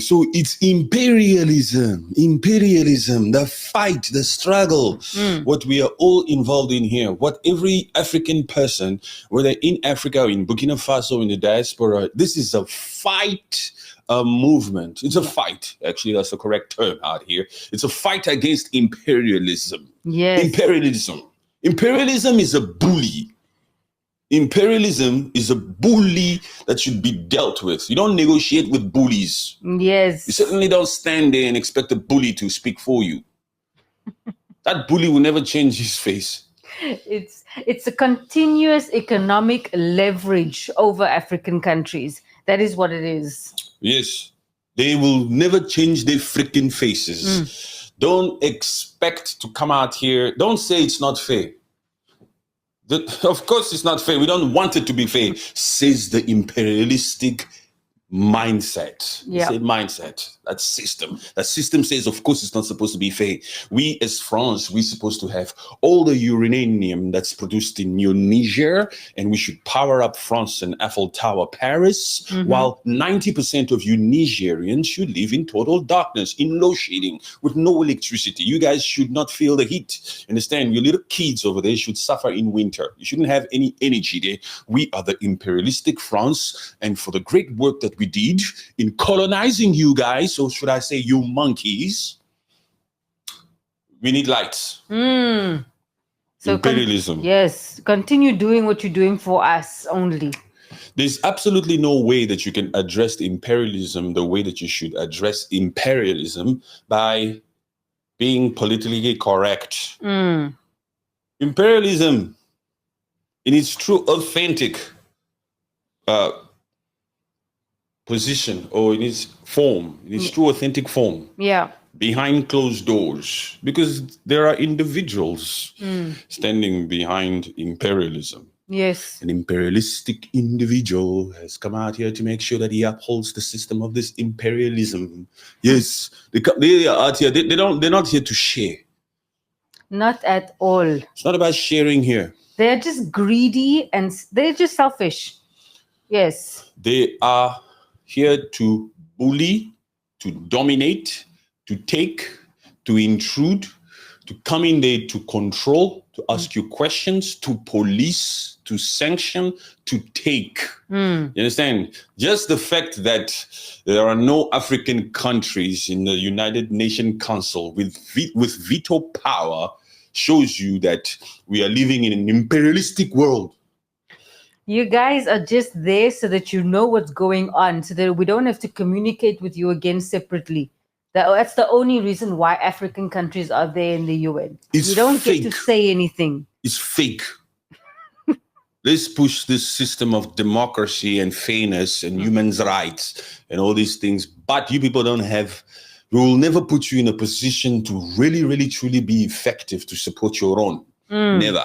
So it's imperialism, the fight, the struggle, what we are all involved in here, what every African person, whether in Africa or in Burkina Faso, in the diaspora, this is a fight, a movement. It's a fight. Actually, that's the correct term out here. It's a fight against imperialism. Yes. Imperialism is a bully. Imperialism is a bully that should be dealt with. You don't negotiate with bullies. Yes. You certainly don't stand there and expect a bully to speak for you. That bully will never change his face. It's a continuous economic leverage over African countries. That is what it is. Yes. They will never change their freaking faces. Don't expect to come out here. Don't say it's not fair. Of course it's not fair. We don't want it to be fair, says the imperialistic mindset. Yeah. Say mindset. That system. That system says, of course, it's not supposed to be fair. We, as France, we're supposed to have all the uranium that's produced in Niger, and we should power up France and Eiffel Tower, Paris, while 90% of you Nigerians should live in total darkness, in low shading, with no electricity. You guys should not feel the heat. Understand? Your little kids over there should suffer in winter. You shouldn't have any energy there. We are the imperialistic France, and for the great work that we did in colonizing you guys, or should I say you monkeys, we need lights. So imperialism. Yes, continue doing what you're doing for us only. There's absolutely no way that you can address imperialism the way that you should address imperialism, by being politically correct. Imperialism, in its true authentic position, or in its form, in its true authentic form, behind closed doors, because there are individuals standing behind imperialism. Yes. An imperialistic individual has come out here to make sure that he upholds the system of this imperialism. Yes, they are out here. They're not here to share. Not at all. It's not about sharing here. They're just greedy and they're just selfish. Yes. They are here to bully, to dominate, to take, to intrude, to come in there to control, to ask you questions, to police, to sanction, to take. You understand? Just the fact that there are no African countries in the United Nations Council with veto power shows you that we are living in an imperialistic world. You guys are just there so that you know what's going on, so that we don't have to communicate with you again separately. That's the only reason why African countries are there in the UN. It's you don't fake. get to say anything. It's fake. Let's push this system of democracy and fairness and human rights and all these things. But you people we will never put you in a position to really, really, truly be effective to support your own. Never.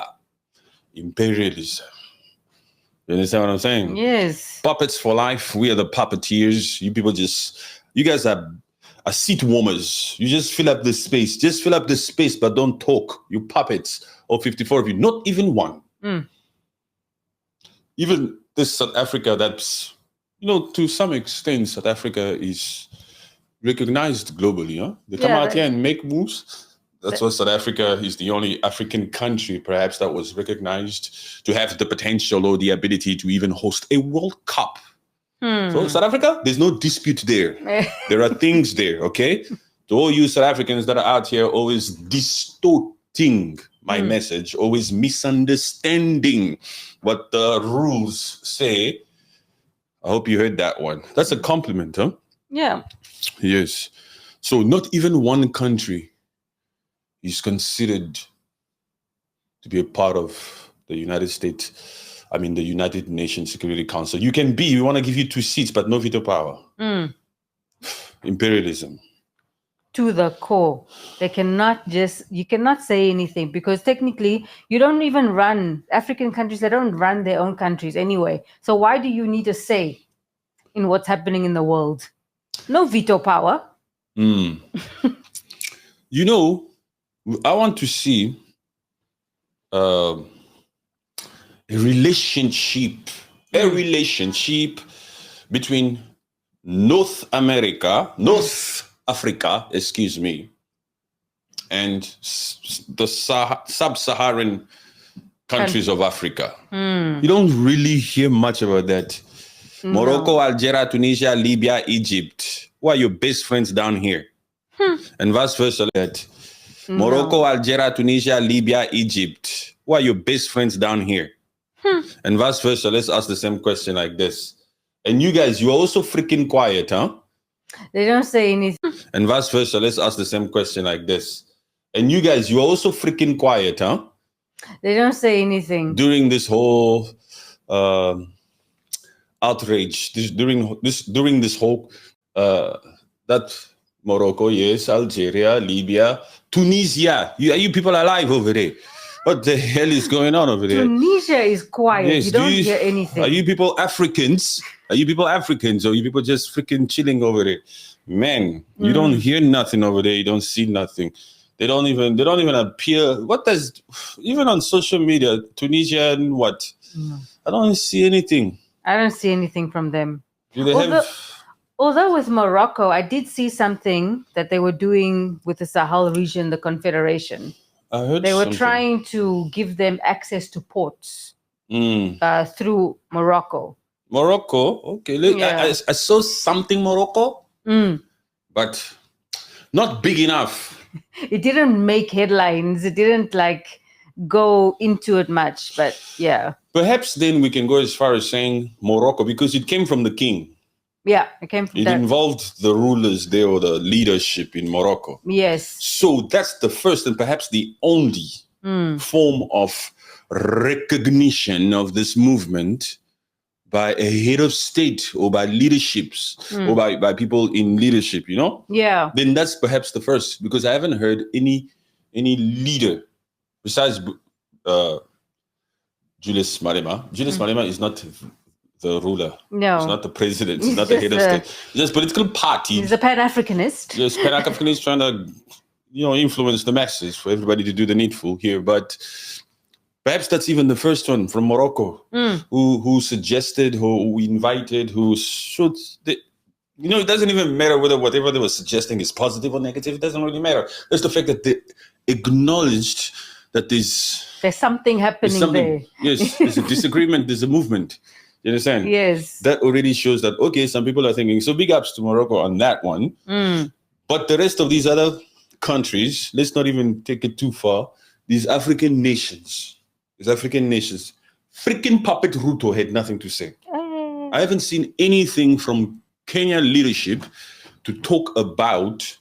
Imperialism. You understand what I'm saying? Yes. Puppets for life. We are the puppeteers. You people you guys are seat warmers. You just fill up the space. Just fill up the space, but don't talk. You puppets. All 54 of you. Not even one. Even this South Africa, that's, to some extent, South Africa is recognized globally. Huh? They come out here and make moves. That's why South Africa is the only African country, perhaps, that was recognized to have the potential or the ability to even host a World Cup. So South Africa, there's no dispute there. There are things there, okay? To all you South Africans that are out here always distorting my message, always misunderstanding what the rules say. I hope you heard that one. That's a compliment, huh? Yeah. Yes. So not even one country is considered to be a part of the the United Nations Security Council. You can be, we want to give you 2 seats, but no veto power. Imperialism. To the core. You cannot say anything, because technically you don't even run, African countries, they don't run their own countries anyway. So why do you need a say in what's happening in the world? No veto power. I want to see a relationship between North Africa, excuse me, and the sub-Saharan countries of Africa. You don't really hear much about that. Morocco, Algeria, Tunisia, Libya, Egypt. Who are your best friends down here? And vice versa. That Morocco, Algeria, Tunisia, Libya, Egypt. Who are your best friends down here? And vice versa. Let's ask the same question like this. And you guys, you're also freaking quiet, huh? They don't say anything. And vice versa. Let's ask the same question like this. And you guys, you're also freaking quiet, huh? They don't say anything. During this whole outrage, during this whole that Morocco, yes, Algeria, Libya, Tunisia. You people alive over there? What the hell is going on over there? Tunisia is quiet. Yes, you don't hear anything. Are you people Africans? Or are you people just freaking chilling over there? Man, you don't hear nothing over there. You don't see nothing. They don't even appear. What does, even on social media, Tunisian what? I don't see anything. I don't see anything from them. Do they have? Although with Morocco, I did see something that they were doing with the Sahel region, the Confederation. I heard they were something. trying to give them access to ports through Morocco. Morocco, okay. I saw something Morocco, but not big enough. It didn't make headlines. It didn't go into it much, but yeah. Perhaps then we can go as far as saying Morocco because it came from the king. Yeah, it came from It involved the rulers there or the leadership in Morocco. Yes. So that's the first and perhaps the only form of recognition of this movement by a head of state or by leaderships or by people in leadership, you know? Yeah. Then that's perhaps the first because I haven't heard any leader besides Julius Malema. Julius Malema is not the ruler. No. He's not the president. He's not the head of state. He's just a political party. He's a Pan-Africanist. Just Pan-Africanist trying to, influence the masses for everybody to do the needful here. But perhaps that's even the first one from Morocco, who suggested, who invited, who should. It doesn't even matter whether whatever they were suggesting is positive or negative. It doesn't really matter. It's the fact that they acknowledged that there's something happening there. Yes, there's a disagreement, there's a movement. You understand? Yes. That already shows that, okay, some people are thinking, so big ups to Morocco on that one. But the rest of these other countries, let's not even take it too far. These African nations, freaking Puppet Ruto had nothing to say. I haven't seen anything from Kenyan leadership to talk about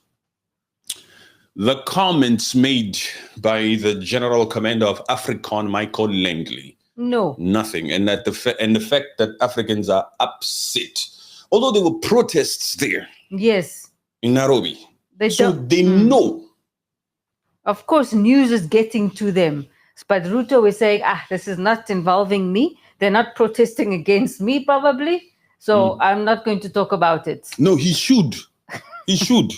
the comments made by the General Commander of AFRICOM, Michael Langley. No. Nothing. And the fact that Africans are upset. Although there were protests there. Yes. In Nairobi. They know. Of course, news is getting to them. But Ruto is saying, this is not involving me. They're not protesting against me, probably. So I'm not going to talk about it. No, he should. He should.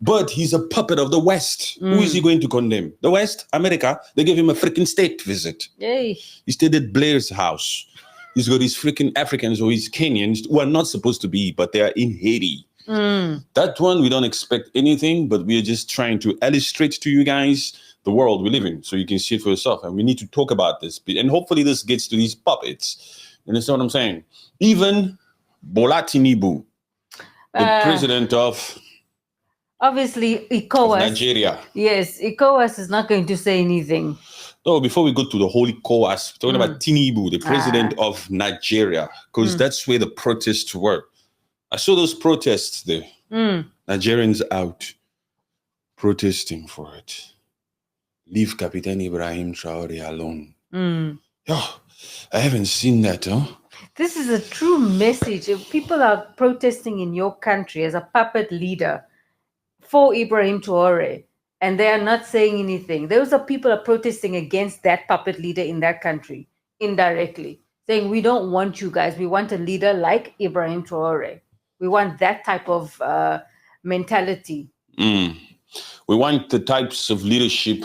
But he's a puppet of the West. Who is he going to condemn? The West? America? They gave him a freaking state visit. Yay. He stayed at Blair's house. He's got these freaking Africans or his Kenyans who are not supposed to be, but they are in Haiti. That one, we don't expect anything, but we are just trying to illustrate to you guys the world we live in so you can see it for yourself. And we need to talk about this. And hopefully this gets to these puppets. You understand what I'm saying? Even Bola Tinubu, the president of... Obviously, ECOWAS. Nigeria. Yes, ECOWAS is not going to say anything. No, before we go to the whole ECOWAS, we're talking about Tinubu, the president of Nigeria, because that's where the protests were. I saw those protests there. Nigerians out protesting for it. Leave Captain Ibrahim Traoré alone. I haven't seen that, huh? This is a true message. If people are protesting in your country as a puppet leader for Ibrahim Traoré, and they are not saying anything. Those are people are protesting against that puppet leader in that country, indirectly, saying, we don't want you guys. We want a leader like Ibrahim Traoré. We want that type of mentality. We want the types of leadership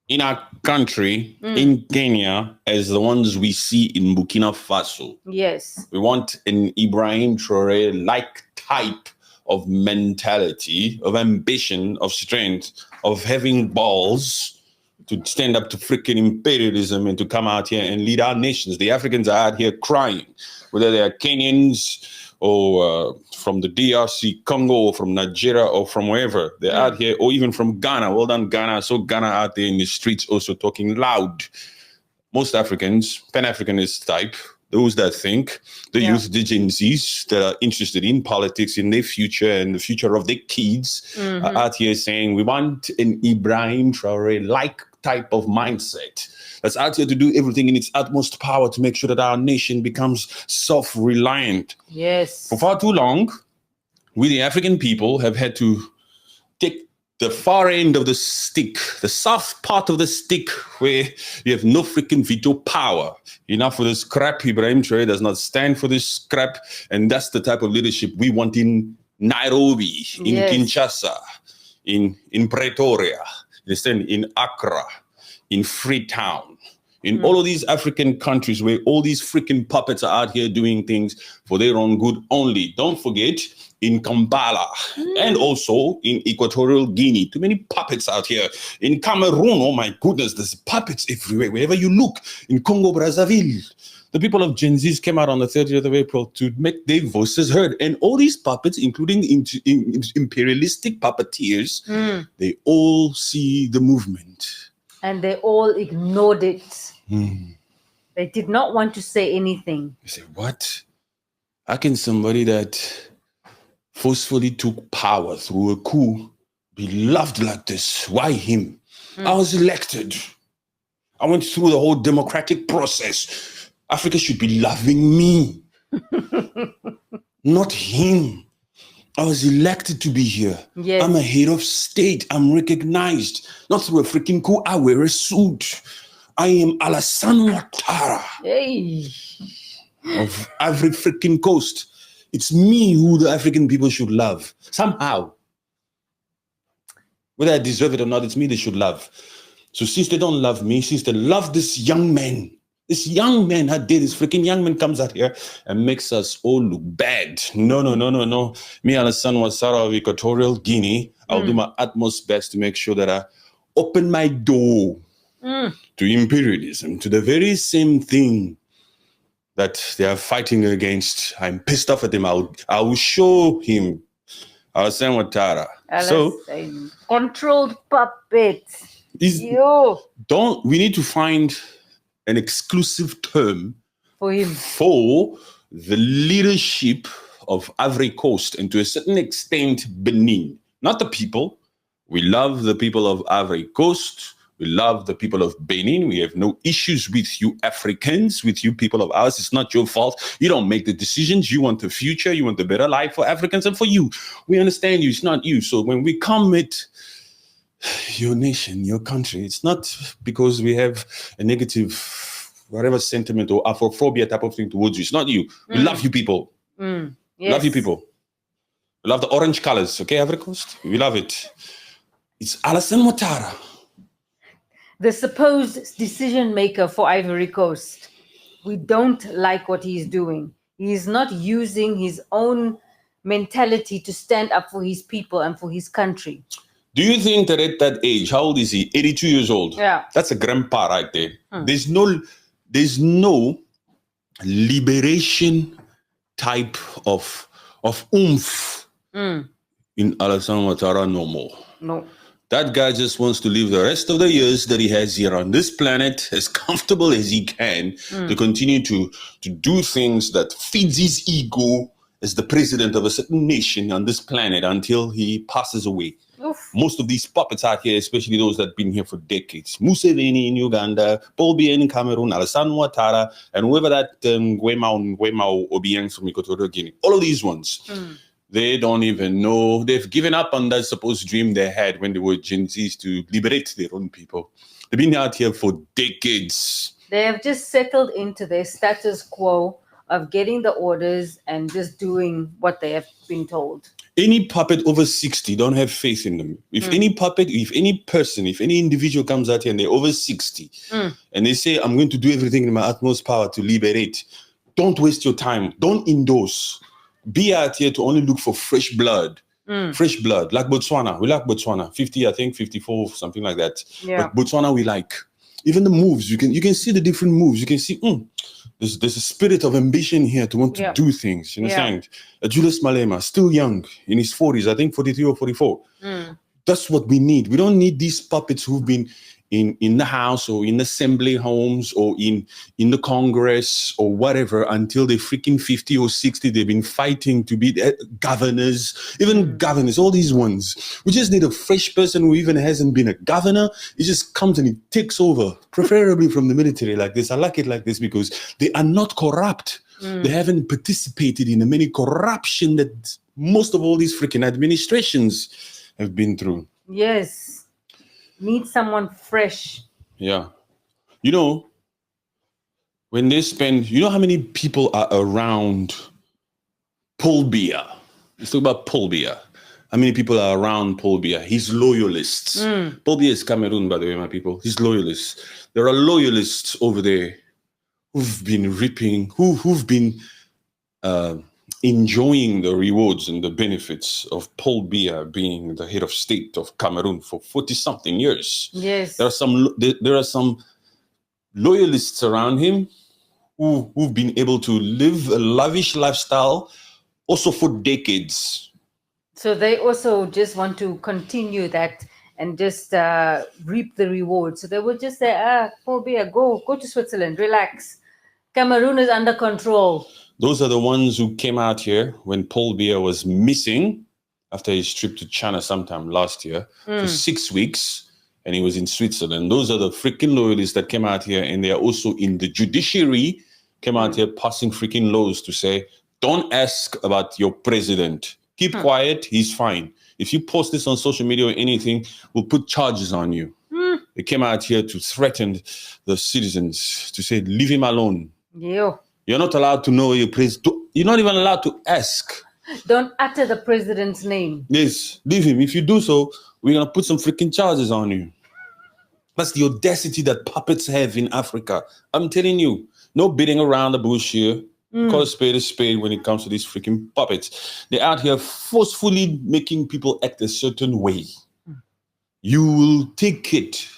in our country, in Kenya, as the ones we see in Burkina Faso. Yes. We want an Ibrahim Traoré-like type of mentality, of ambition, of strength, of having balls to stand up to freaking imperialism and to come out here and lead our nations. The Africans are out here crying, whether they are Kenyans or from the DRC Congo or from Nigeria or from wherever. They're out here, or even from Ghana. Well done, Ghana. So Ghana out there in the streets also talking loud. Most Africans, Pan-Africanist type, those that think, the youth, the Gen Zs that are interested in politics, in their future and the future of their kids, are out here saying, we want an Ibrahim Traoré-like type of mindset that's out here to do everything in its utmost power to make sure that our nation becomes self-reliant. Yes. For far too long, we, the African people, have had to take the far end of the stick, the soft part of the stick where you have no freaking veto power. Enough for this crap. Ibrahim Traoré does not stand for this crap. And that's the type of leadership we want in Nairobi, in Kinshasa, in Pretoria, in Accra, in Freetown, in all of these African countries where all these freaking puppets are out here doing things for their own good only. Don't forget, in Kampala and also in Equatorial Guinea. Too many puppets out here. In Cameroon, oh my goodness, there's puppets everywhere. Wherever you look, in Congo, Brazzaville, the people of Gen Zs came out on the 30th of April to make their voices heard. And all these puppets, including imperialistic puppeteers, they all see the movement. And they all ignored it. They did not want to say anything. They say, what? How can somebody that forcefully took power through a coup be loved like this? Why him? I was elected. I went through the whole democratic process. Africa should be loving me, not him. I was elected to be here. Yes. I'm a head of state. I'm recognized. Not through a freaking coup. I wear a suit. I am Alassane Ouattara of every freaking coast. It's me who the African people should love. Somehow. Whether I deserve it or not, it's me they should love. So since they don't love me, since they love this young man, how dare this freaking young man comes out here and makes us all look bad. No. Me, Alassane Ouattara of Equatorial Guinea, I'll do my utmost best to make sure that I open my door to imperialism, to the very same thing that they are fighting against. I'm pissed off at him. I will show him. Alassane Ouattara. So controlled puppet. We need to find an exclusive term for him, for the leadership of Ivory Coast, and to a certain extent Benin. Not the people. We love the people of Ivory Coast. We love the people of Benin. We have no issues with you Africans, with you people of ours. It's not your fault. You don't make the decisions. You want the future. You want the better life for Africans and for you. We understand you. It's not you. So when we come at your nation, your country, it's not because we have a negative, whatever sentiment or Afrophobia type of thing towards you. It's not you. We love you people. Yes. Love you people. We love the orange colors, okay, Ivory Coast? We love it. It's Alassane Ouattara, the supposed decision maker for Ivory Coast. We don't like what he's doing. He's not using his own mentality to stand up for his people and for his country. Do you think that at that age, how old is he? 82 years old. Yeah. That's a grandpa right there. There's no liberation type of oomph in Alassane Ouattara no more. No. That guy just wants to live the rest of the years that he has here on this planet as comfortable as he can to continue to do things that feeds his ego as the president of a certain nation on this planet until he passes away. Oof. Most of these puppets out here, especially those that have been here for decades, Museveni in Uganda, Paul Biya in Cameroon, Alassane Ouattara, and whoever that Nguema Obiang from Equatorial Guinea, all of these ones, they don't even know. They've given up on that supposed dream they had when they were Gen Zs to liberate their own people. They've been out here for decades. They have just settled into their status quo of getting the orders and just doing what they have been told. Any puppet over 60, don't have faith in them. If any puppet, if any person, if any individual comes out here and they're over 60 and they say, I'm going to do everything in my utmost power to liberate, don't waste your time. Don't endorse. be out here to only look for fresh blood. Fresh blood, like Botswana. We like Botswana. 50, I think, 54, something like that. Yeah. But Botswana, we like. Even the moves, you can see the different moves. You can see, there's a spirit of ambition here to want to do things. You understand? Julius Malema, still young, in his 40s, I think 43 or 44. That's what we need. We don't need these puppets who've been in the House or in assembly homes or in the Congress or whatever until they're freaking 50 or 60. They've been fighting to be governors, even governors, all these ones. We just need a fresh person who even hasn't been a governor. He just comes and he takes over, preferably from the military like this. I like it like this because they are not corrupt. They haven't participated in the many corruption that most of all these freaking administrations have been through. Yes. Need someone fresh. Yeah. You know, when they spend, you know how many people are around Paul Biya? Let's talk about Paul Biya. How many people are around Paul Biya? His loyalists. Paul Biya is Cameroon, by the way, my people. His loyalists. There are loyalists over there who've been reaping, who've been enjoying the rewards and the benefits of Paul Biya being the head of state of Cameroon for 40-something years. Yes. There are some loyalists around him who've been able to live a lavish lifestyle also for decades. So they also just want to continue that and just reap the rewards. So they would just say, Paul Biya, go to Switzerland, relax. Cameroon is under control. Those are the ones who came out here when Paul Biya was missing after his trip to China sometime last year for 6 weeks, and he was in Switzerland. Those are the freaking loyalists that came out here, and they are also in the judiciary, came out here passing freaking laws to say, don't ask about your president. Keep quiet, he's fine. If you post this on social media or anything, we'll put charges on you. They came out here to threaten the citizens, to say, leave him alone. Yeah. You're not allowed to know your president. You're not even allowed to ask. Don't utter the president's name. Yes, leave him. If you do so, we're going to put some freaking charges on you. That's the audacity that puppets have in Africa. I'm telling you, no beating around the bush here. Call a spade when it comes to these freaking puppets. They're out here forcefully making people act a certain way. You will take it.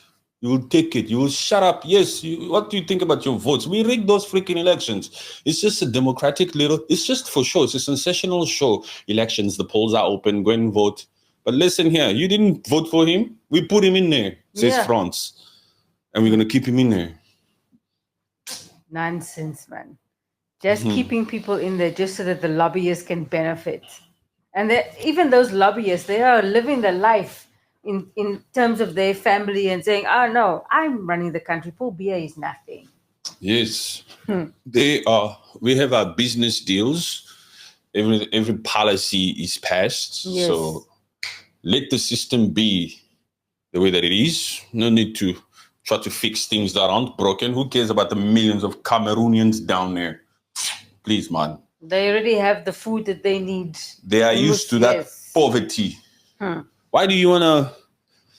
You will take it. You will shut up. Yes. What do you think about your votes? We rigged those freaking elections. It's just a democratic it's just for show. It's a sensational show. Elections, the polls are open. Go and vote. But listen here. You didn't vote for him. We put him in there, says France. And we're going to keep him in there. Nonsense, man. Just keeping people in there just so that the lobbyists can benefit. And even those lobbyists, they are living their life in terms of their family and saying, no, I'm running the country. Paul Biya is nothing. Yes. They are. We have our business deals. Every policy is passed. Yes. So let the system be the way that it is. No need to try to fix things that aren't broken. Who cares about the millions of Cameroonians down there? Please, man. They already have the food that they need. They are used to that poverty. Why do you want to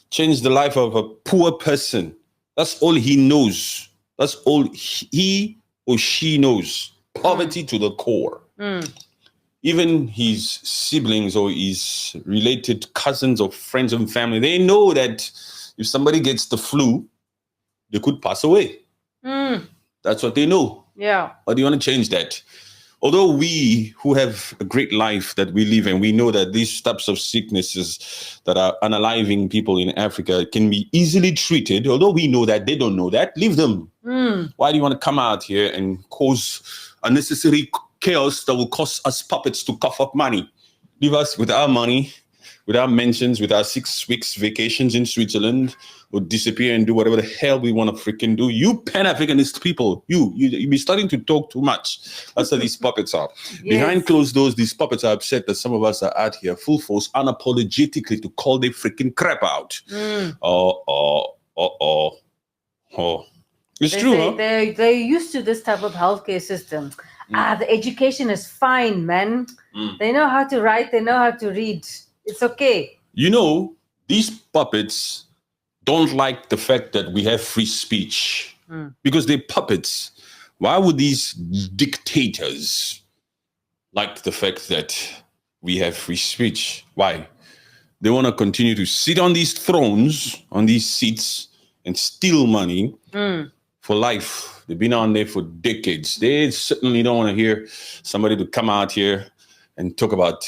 change the life of a poor person? That's all he knows. That's all he or she knows. Poverty to the core. Even his siblings or his related cousins or friends and family, they know that if somebody gets the flu, they could pass away. That's what they know. Yeah. Or do you want to change that? Although we who have a great life that we live in, we know that these types of sicknesses that are unaliving people in Africa can be easily treated. Although we know that, they don't know that. Leave them. Why do you want to come out here and cause unnecessary chaos that will cost us puppets to cough up money? Leave us with our money, with our mentions, with our 6 weeks vacations in Switzerland, or disappear and do whatever the hell we want to freaking do. You Pan-Africanist people, you be starting to talk too much. That's how these puppets are. Yes. Behind closed doors, these puppets are upset that some of us are out here full force, unapologetically to call their freaking crap out. It's true, huh? They're used to this type of healthcare system. The education is fine, man. They know how to write. They know how to read. It's okay. You know, these puppets don't like the fact that we have free speech because they're puppets. Why would these dictators like the fact that we have free speech. Why? They want to continue to sit on these thrones, on these seats, and steal money for life. They've been on there for decades. They certainly don't want to hear somebody to come out here and talk about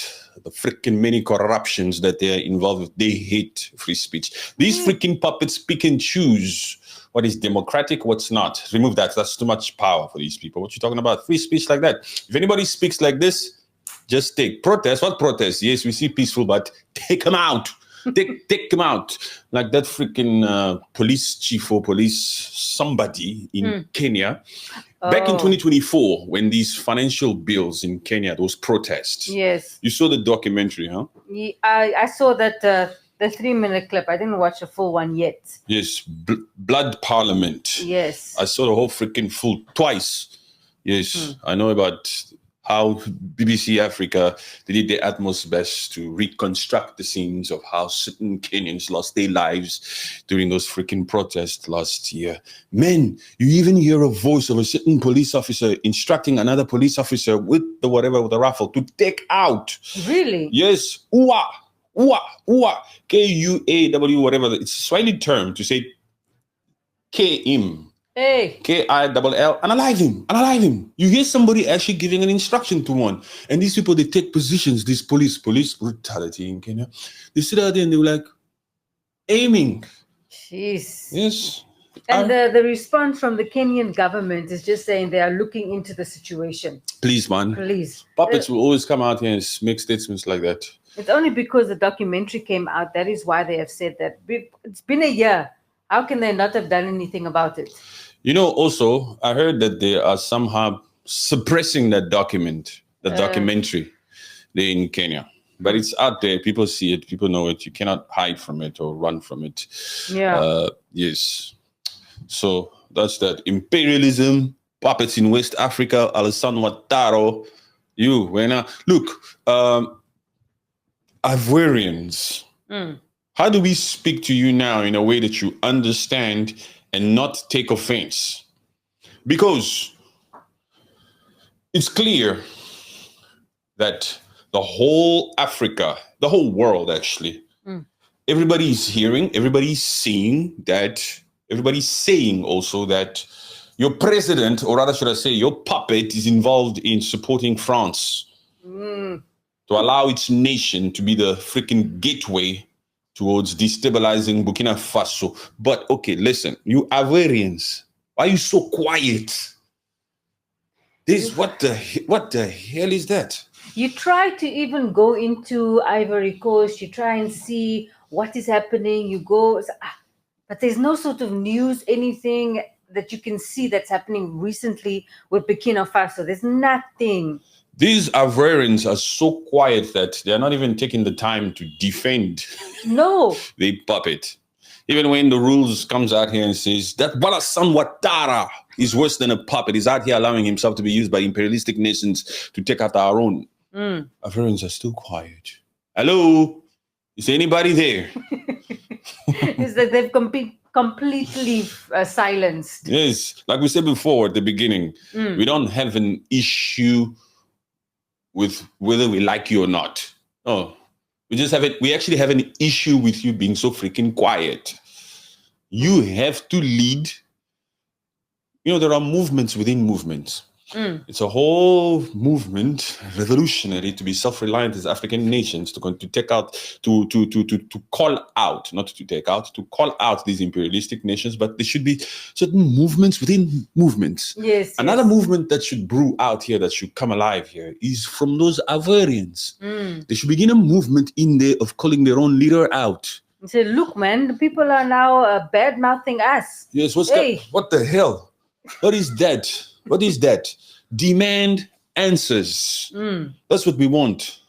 the freaking many corruptions that they're involved with. They hate free speech. These freaking puppets pick and choose what is democratic, what's not. Remove that. That's too much power for these people. What you talking about? Free speech like that. If anybody speaks like this, just take protest. What protest? Yes, we see peaceful, but take them out. Take them out. Like that freaking police chief or police somebody in Kenya. Back in 2024, when these financial bills in Kenya, those protests. Yes. You saw the documentary, huh? I saw that the 3-minute clip. I didn't watch the full one yet. Yes. Blood Parliament. Yes. I saw the whole freaking full twice. Yes. I know about how BBC Africa, they did their utmost best to reconstruct the scenes of how certain Kenyans lost their lives during those freaking protests last year. Men, you even hear a voice of a certain police officer instructing another police officer with the rifle to take out. Really? Yes. Uwa, uwa, uwa. K-U-A-W, whatever. It's a Swahili term to say K-im. Hey. K-I-L-L, unalive him. You hear somebody actually giving an instruction to one. And these people, they take positions, these police brutality in Kenya. They sit out there and they were like, aiming. Jeez. Yes. And the response from the Kenyan government is just saying they are looking into the situation. Please, man. Please. Puppets will always come out here and make statements like that. It's only because the documentary came out. That is why they have said that. It's been a year. How can they not have done anything about it? You know, also, I heard that they are somehow suppressing that documentary there in Kenya. But it's out there. People see it. People know it. You cannot hide from it or run from it. Yeah. Yes. So that's that. Imperialism, puppets in West Africa, Alassane Ouattara. Look, Ivorians. How do we speak to you now in a way that you understand and not take offense? Because it's clear that the whole Africa, the whole world actually, everybody's hearing, everybody's seeing that, everybody's saying also that your president, or rather should I say your puppet, is involved in supporting France to allow its nation to be the freaking gateway towards destabilizing Burkina Faso. But okay, listen, you Ivorians, why are you so quiet? What the hell is that? You try to even go into Ivory Coast, you try and see what is happening, you go, but there's no sort of news, anything that you can see that's happening recently with Burkina Faso. There's nothing. These Ivorians are so quiet that they're not even taking the time to defend the puppet. Even when the rules comes out here and says that Alassane Ouattara is worse than a puppet, he's out here allowing himself to be used by imperialistic nations to take out our own. Ivorians are still quiet. Hello? Is anybody there? It's like they've completely silenced. Yes. Like we said before at the beginning, we don't have an issue with whether we like you or not. Oh, we actually have an issue with you being so freaking quiet. You have to lead. You know, there are movements within movements. It's a whole movement, revolutionary, to be self-reliant as African nations, to take out, to call out, not to take out, to call out these imperialistic nations. But there should be certain movements within movements. Yes. Another movement that should brew out here, that should come alive here, is from those Ivorians. They should begin a movement in there of calling their own leader out. Say, look, man, the people are now bad-mouthing us. Yes, what the hell? What is that? What is that? Demand answers. That's what we want.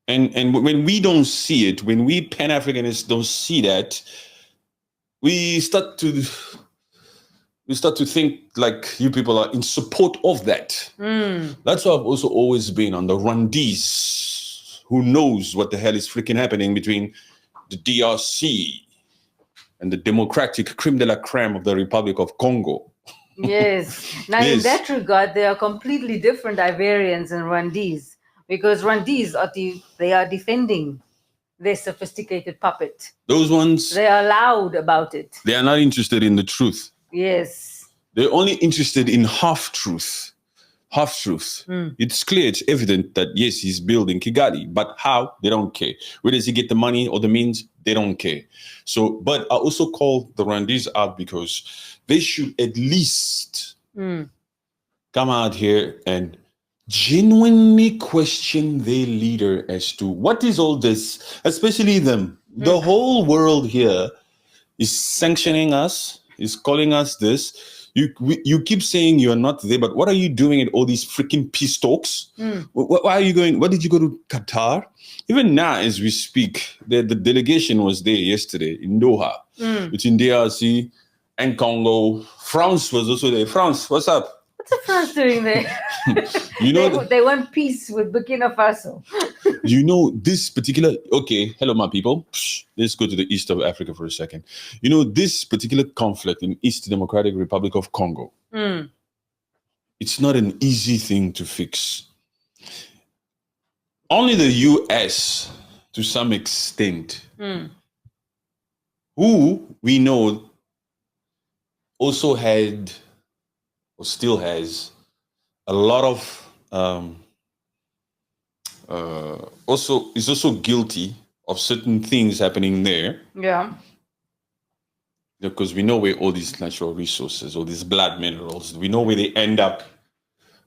And when we don't see it, when we Pan-Africanists don't see that, we start to think like you people are in support of that. That's why I've also always been on the Rwandese. Who knows what the hell is freaking happening between the DRC and the democratic creme de la creme of the Republic of Congo. Yes. Now, in that regard, they are completely different Ivorians and Rwandese. because Rwandese they are defending their sophisticated puppet. Those ones, They are loud about it. they are not interested in the truth. Yes. They're only interested in half-truth. Half-truth. It's clear, it's evident that, yes, he's building Kigali, but how? They don't care. Where does he get the money or the means? They don't care. So, but I also call the Rwandese out because they should at least come out here and genuinely question their leader as to what is all this, especially them. The whole world here is sanctioning us, is calling us this. You keep saying you're not there, but what are you doing at all these freaking peace talks? Why are you going? Why did you go to Qatar? Even now, as we speak, the delegation was there yesterday in Doha, between DRC and Congo. France was also there. France, what's up? What's France doing there? You know, they want peace with Burkina Faso. you know, this particular, okay, hello, my people. Let's go to the east of Africa for a second. You know, this particular conflict in East Democratic Republic of Congo, it's not an easy thing to fix. Only the US, to some extent, who we know also had or still has a lot of is also guilty of certain things happening there. Yeah. Because we know where all these natural resources, all these blood minerals, we know where they end up,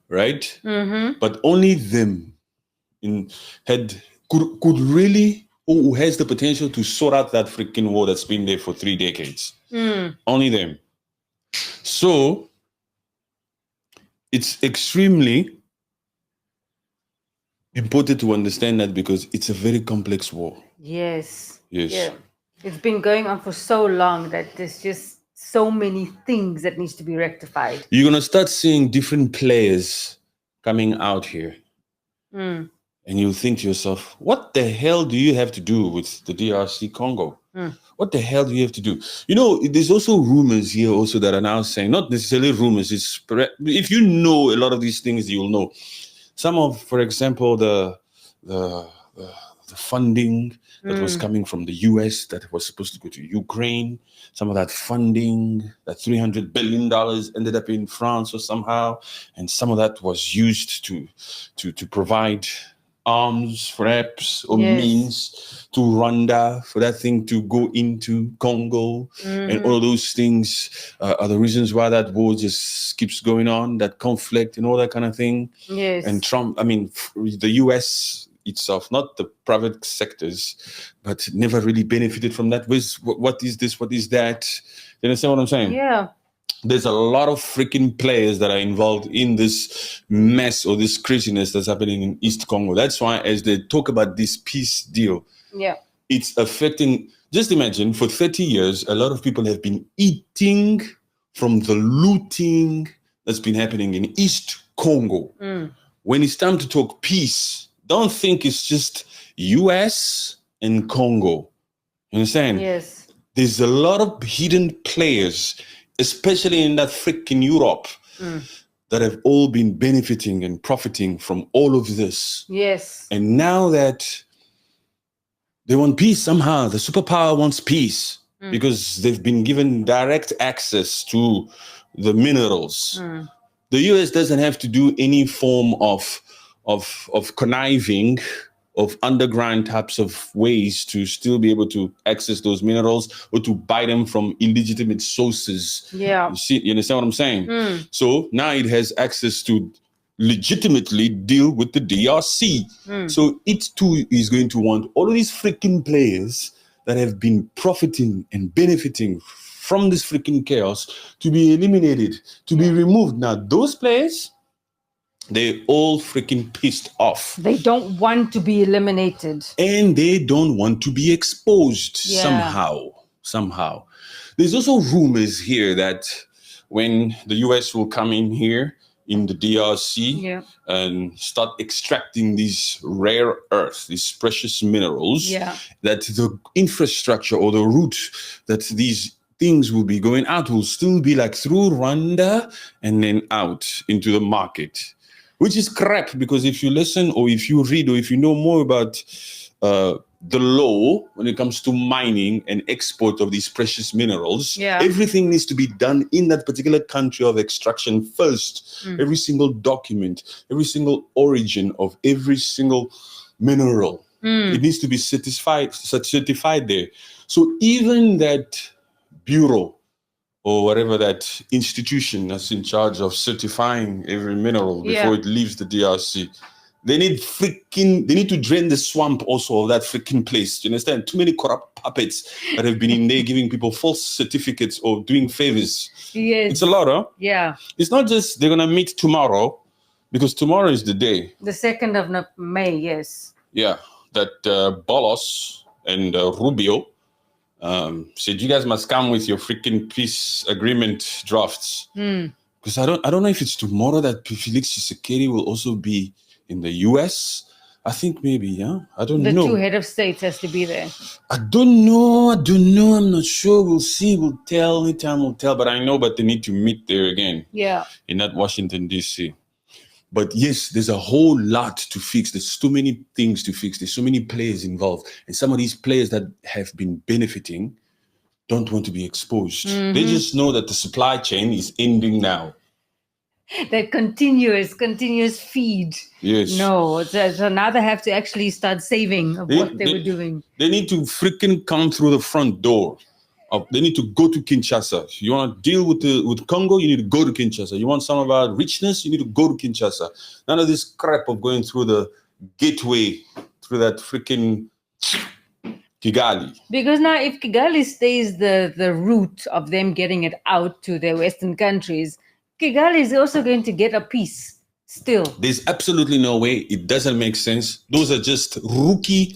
right? But only them could really, who has the potential to sort out that freaking war that's been there for 3 decades. Only them. So it's extremely important to understand that because it's a very complex war. Yes. Yes. Yeah. It's been going on for so long that there's just so many things that needs to be rectified. You're going to start seeing different players coming out here. And you'll think to yourself, what the hell do you have to do with the DRC Congo? What the hell do you have to do? You know, there's also rumors here also that are now saying, not necessarily rumors, it's if you know a lot of these things, you'll know. Some of, for example, the funding that was coming from the US that was supposed to go to Ukraine, some of that funding, that $300 billion ended up in France or somehow, and some of that was used to provide arms, perhaps, or means to Rwanda for that thing to go into Congo. And all those things are the reasons why that war just keeps going on, that conflict and all that kind of thing. Yes. And Trump, I mean, the US itself, not the private sectors, but never really benefited from that. What is this? What is that? You understand what I'm saying? Yeah. There's a lot of freaking players that are involved in this mess or this craziness that's happening in East Congo. That's why as they talk about this peace deal, it's affecting, just imagine, for 30 years, a lot of people have been eating from the looting that's been happening in East Congo. When it's time to talk peace, don't think it's just US and Congo. You understand? Yes. There's a lot of hidden players, especially in that freaking Europe, that have all been benefiting and profiting from all of this. Yes. And now that they want peace somehow, the superpower wants peace because they've been given direct access to the minerals. The US doesn't have to do any form of conniving, of underground types of ways to still be able to access those minerals or to buy them from illegitimate sources. Yeah. You understand what I'm saying? So now it has access to legitimately deal with the DRC. So it too is going to want all of these freaking players that have been profiting and benefiting from this freaking chaos to be eliminated, to be removed. Now, those players, they're all freaking pissed off. They don't want to be eliminated. And they don't want to be exposed somehow. There's also rumors here that when the US will come in here in the DRC and start extracting these rare earths, these precious minerals, that the infrastructure or the route that these things will be going out will still be like through Rwanda and then out into the market. which is crap, because if you listen or if you read or if you know more about the law when it comes to mining and export of these precious minerals, everything needs to be done in that particular country of extraction first. Every single document, every single origin of every single mineral, it needs to be certified there. So even that bureau or whatever that institution that's in charge of certifying every mineral before it leaves the DRC, they need to drain the swamp also of that freaking place. You understand? Too many corrupt puppets that have been in there giving people false certificates or doing favors. Yes. It's a lot, huh? Yeah. It's not just they're going to meet tomorrow, because tomorrow is the day. The 2nd of May, yes. Yeah, that Bolos and Rubio said, you guys must come with your freaking peace agreement drafts. Because I don't know if it's tomorrow that Felix Tshisekedi will also be in the US. I think maybe, yeah. I don't know. The two head of states has to be there. I don't know. I'm not sure. We'll see. We'll tell. Any time will tell. But I know that they need to meet there again. Yeah. In that Washington, D.C. But yes, there's a whole lot to fix. There's too many things to fix. There's so many players involved. And some of these players that have been benefiting don't want to be exposed. They just know that the supply chain is ending now. That continuous feed. Yes. No, so now they have to actually start saving of what they were doing. They need to freaking come through the front door. They need to go to Kinshasa. You want to deal with Congo, you need to go to Kinshasa. You want some of our richness, you need to go to Kinshasa. None of this crap of going through the gateway, through that freaking Kigali. Because now if Kigali stays the route of them getting it out to their Western countries, Kigali is also going to get a piece still. There's absolutely no way. It doesn't make sense. Those are just rookie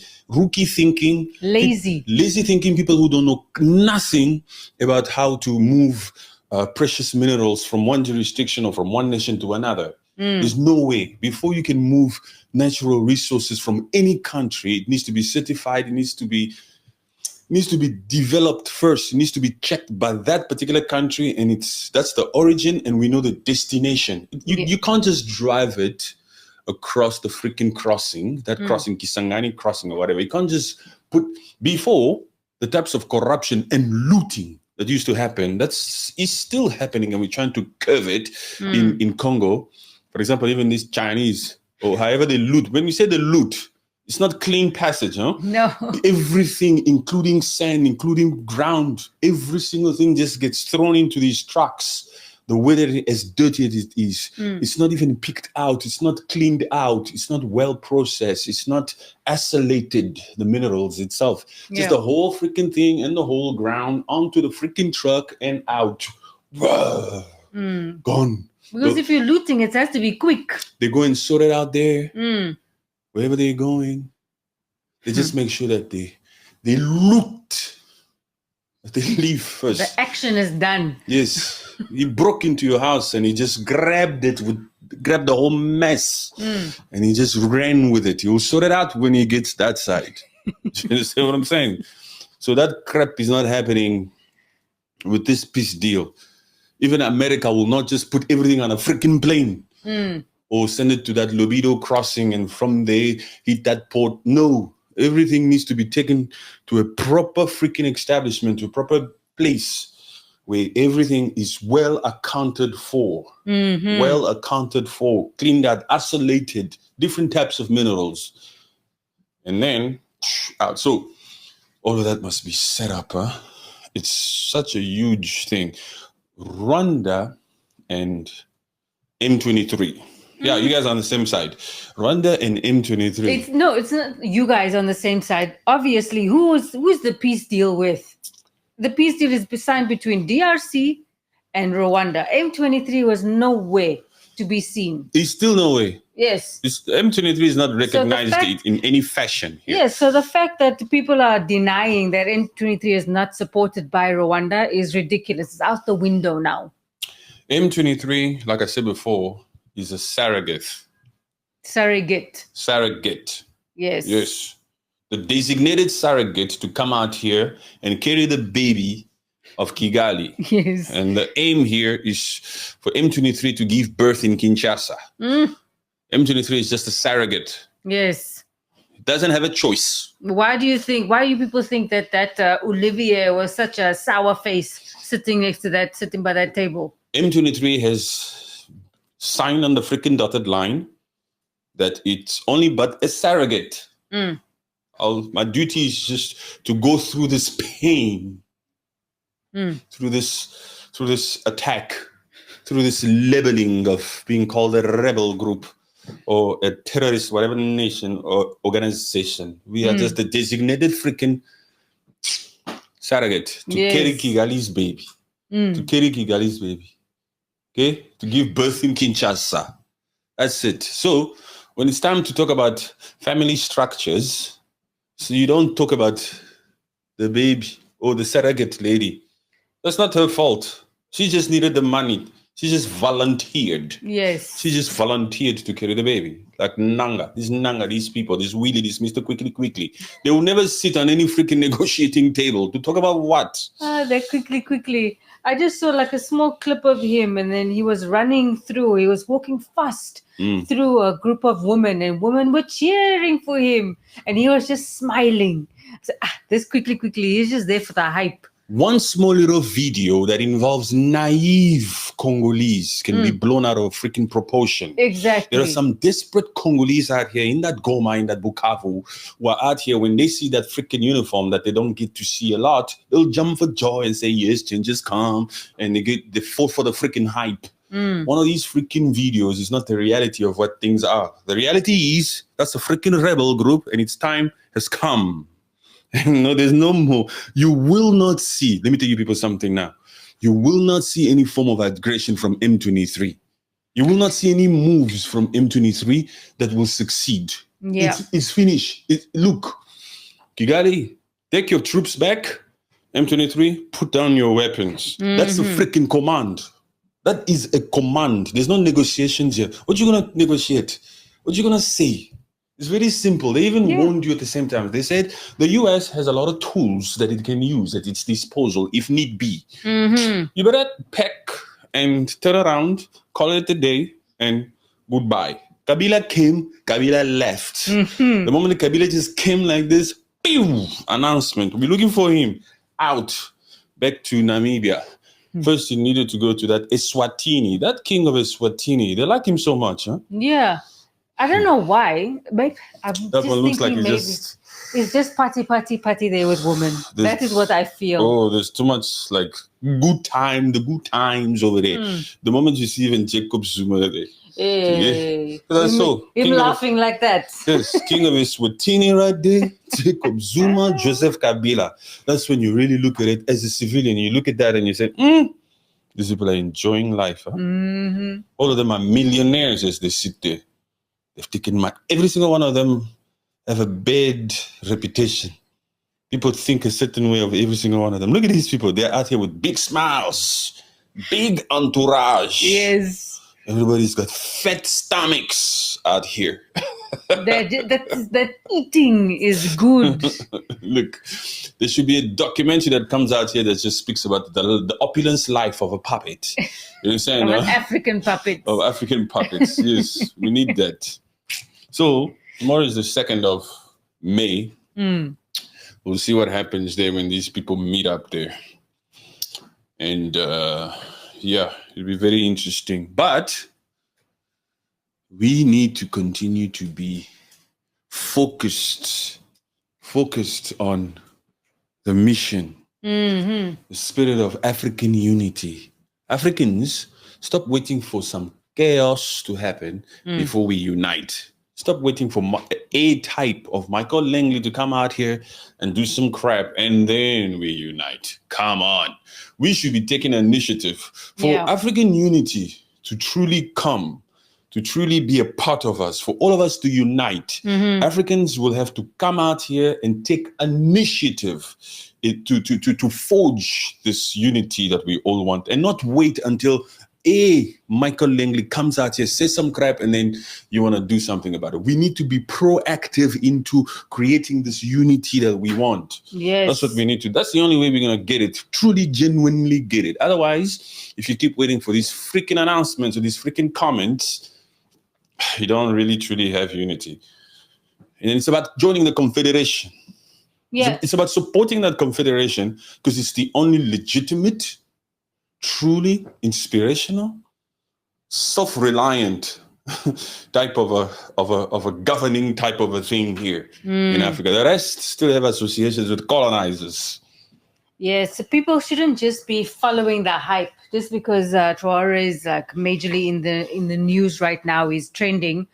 thinking. Lazy thinking, people who don't know nothing about how to move precious minerals from one jurisdiction or from one nation to another. There's no way. Before you can move natural resources from any country, it needs to be certified. It needs to be developed first. It needs to be checked by that particular country, and that's the origin, and we know the destination. You can't just drive it across the freaking crossing, crossing, Kisangani crossing or whatever. You can't just before, the types of corruption and looting that used to happen, is still happening, and we're trying to curb it in Congo. For example, even these Chinese, or however they loot. When we say they loot, it's not clean passage, huh? No. Everything, including sand, including ground, every single thing just gets thrown into these trucks. The way that as dirty as it is, it's not even picked out. It's not cleaned out. It's not well processed. It's not isolated, the minerals itself. Just the whole freaking thing and the whole ground onto the freaking truck and out. Gone. Because if you're looting, it has to be quick. They go and sort it out there. Wherever they're going, they just make sure that they loot. That they leave first. The action is done. Yes. He broke into your house and he just grabbed the whole mess. And he just ran with it. He'll sort it out when he gets that side. You understand what I'm saying? So that crap is not happening with this peace deal. Even America will not just put everything on a freaking plane or send it to that Lobido crossing and from there hit that port. No, everything needs to be taken to a proper freaking establishment, to a proper place where everything is well accounted for, cleaned out, isolated, different types of minerals. And then out. So all of that must be set up. It's such a huge thing. Rwanda and M23. Yeah, you guys are on the same side. Rwanda and M23. It's not you guys on the same side. Obviously, who's the peace deal with? The peace deal is signed between DRC and Rwanda. M23 was nowhere to be seen. It's still no way. Yes. M23 is not recognized in any fashion here. Yes, so the fact that people are denying that M23 is not supported by Rwanda is ridiculous. It's out the window now. M23, like I said before, is a surrogate. Surrogate. Yes. Yes. The designated surrogate to come out here and carry the baby of Kigali. Yes. And the aim here is for M23 to give birth in Kinshasa. M23 is just a surrogate. Yes. It doesn't have a choice. Why do you people think that Olivier was such a sour face sitting by that table? M23 has signed on the freaking dotted line that it's only but a surrogate. My duty is just to go through this pain, through this attack, through this labeling of being called a rebel group or a terrorist, whatever nation or organization. We are just a designated freaking surrogate to carry Kigali's baby. To carry Kigali's baby. Okay? To give birth in Kinshasa. That's it. So when it's time to talk about family structures, so you don't talk about the baby or the surrogate lady. That's not her fault. She just needed the money. She just volunteered. Yes. She just volunteered to carry the baby. Like Nanga, these people, this Willie, this Mr. Quickly. They will never sit on any freaking negotiating table to talk about what? That quickly. I just saw like a small clip of him, and then he was he was walking fast through a group of women, and women were cheering for him, and he was just smiling. So, this quickly, he's just there for the hype. One small little video that involves naive Congolese can be blown out of freaking proportion. Exactly. There are some desperate Congolese out here in that Goma, in that Bukavu, who are out here when they see that freaking uniform that they don't get to see a lot, they'll jump for joy and say, yes, changes come, and they fall for the freaking hype. One of these freaking videos is not the reality of what things are. The reality is that's a freaking rebel group, and its time has come. No, there's no more. You will not see, let me tell you people something now. You will not see any form of aggression from M23. You will not see any moves from M23 that will succeed. Yeah. It's finished. Look, Kigali, take your troops back. M23, put down your weapons. That's a freaking command. That is a command. There's no negotiations here. What you going to negotiate? What you going to say? It's very simple. They even warned you at the same time. They said the US has a lot of tools that it can use at its disposal if need be. You better pack and turn around, call it a day, and goodbye. Kabila came, Kabila left. The moment Kabila just came like this, pew, announcement. We're looking for him out, back to Namibia. First, he needed to go to that Eswatini, that king of Eswatini. They like him so much, huh? Yeah. I don't know why. Maybe that one looks like it's just party there with women. That is what I feel. Oh, there's too much like the good times over there. The moment you see even Jacob Zuma there. That's him laughing like that. Yes, king of Eswatini right there, Jacob Zuma, Joseph Kabila. That's when you really look at it as a civilian. You look at that and you say, these people are enjoying life. Huh? All of them are millionaires as they sit there. They've taken every single one of them have a bad reputation. People think a certain way of every single one of them. Look at these people. They're out here with big smiles, big entourage. Yes. Everybody's got fat stomachs out here. that eating is good. Look, there should be a documentary that comes out here that just speaks about the opulence life of a puppet. You know what I'm saying? Of an African puppet. Of African puppets, yes. We need that. So, tomorrow is the 2nd of May. We'll see what happens there when these people meet up there. And, it'll be very interesting. But we need to continue to be focused on the mission, the spirit of African unity. Africans, stop waiting for some chaos to happen before we unite. Stop waiting for a type of Michael Langley to come out here and do some crap and then we unite. Come on. We should be taking initiative for African unity to truly come, to truly be a part of us, for all of us to unite. Africans will have to come out here and take initiative to forge this unity that we all want and not wait until Michael Langley comes out here, says some crap, and then you want to do something about it. We need to be proactive into creating this unity that we want. Yes. That's what we need to. That's the only way we're going to get it, truly, genuinely get it. Otherwise, if you keep waiting for these freaking announcements or these freaking comments, you don't really truly have unity. And it's about joining the confederation. Yeah. It's about supporting that confederation because it's the only legitimate, truly inspirational, self-reliant type of a governing type of a thing here in Africa. The rest still have associations with colonizers. Yes, so people shouldn't just be following the hype just because Traoré is like majorly in the news right now. Is trending.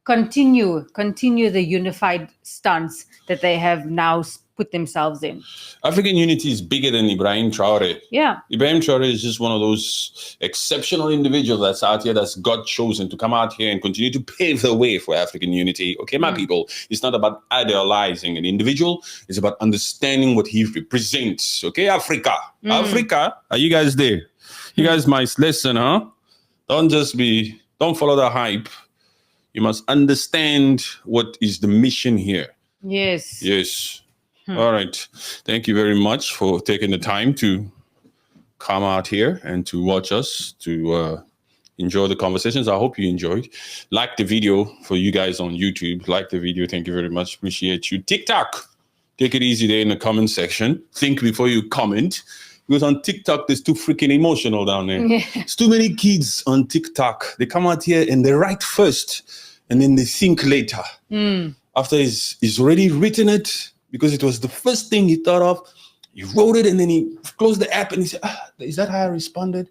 Continue the unified stance that they have now put themselves in. African unity is bigger than Ibrahim Traoré. Yeah. Ibrahim Traoré is just one of those exceptional individuals that's out here, that's God chosen to come out here and continue to pave the way for African unity. Okay, my people, it's not about idealizing an individual. It's about understanding what he represents. Okay, Africa. Africa, are you guys there? You guys might listen, huh? Don't follow the hype. You must understand what is the mission here. Yes. Yes. All right. Thank you very much for taking the time to come out here and to watch us, to enjoy the conversations. I hope you enjoyed. Like the video for you guys on YouTube. Like the video. Thank you very much. Appreciate you. TikTok. Take it easy there in the comment section. Think before you comment. Because on TikTok, there's too freaking emotional down there. Yeah. It's too many kids on TikTok. They come out here and they write first and then they think later. After he's already written it, because it was the first thing he thought of, he wrote it and then he closed the app and he said, is that how I responded?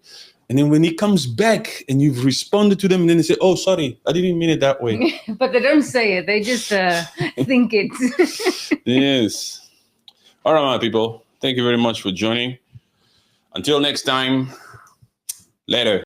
And then when he comes back and you've responded to them, and then they say, oh, sorry, I didn't mean it that way. But they don't say it. They just think it. Yes. All right, my people. Thank you very much for joining. Until next time, later.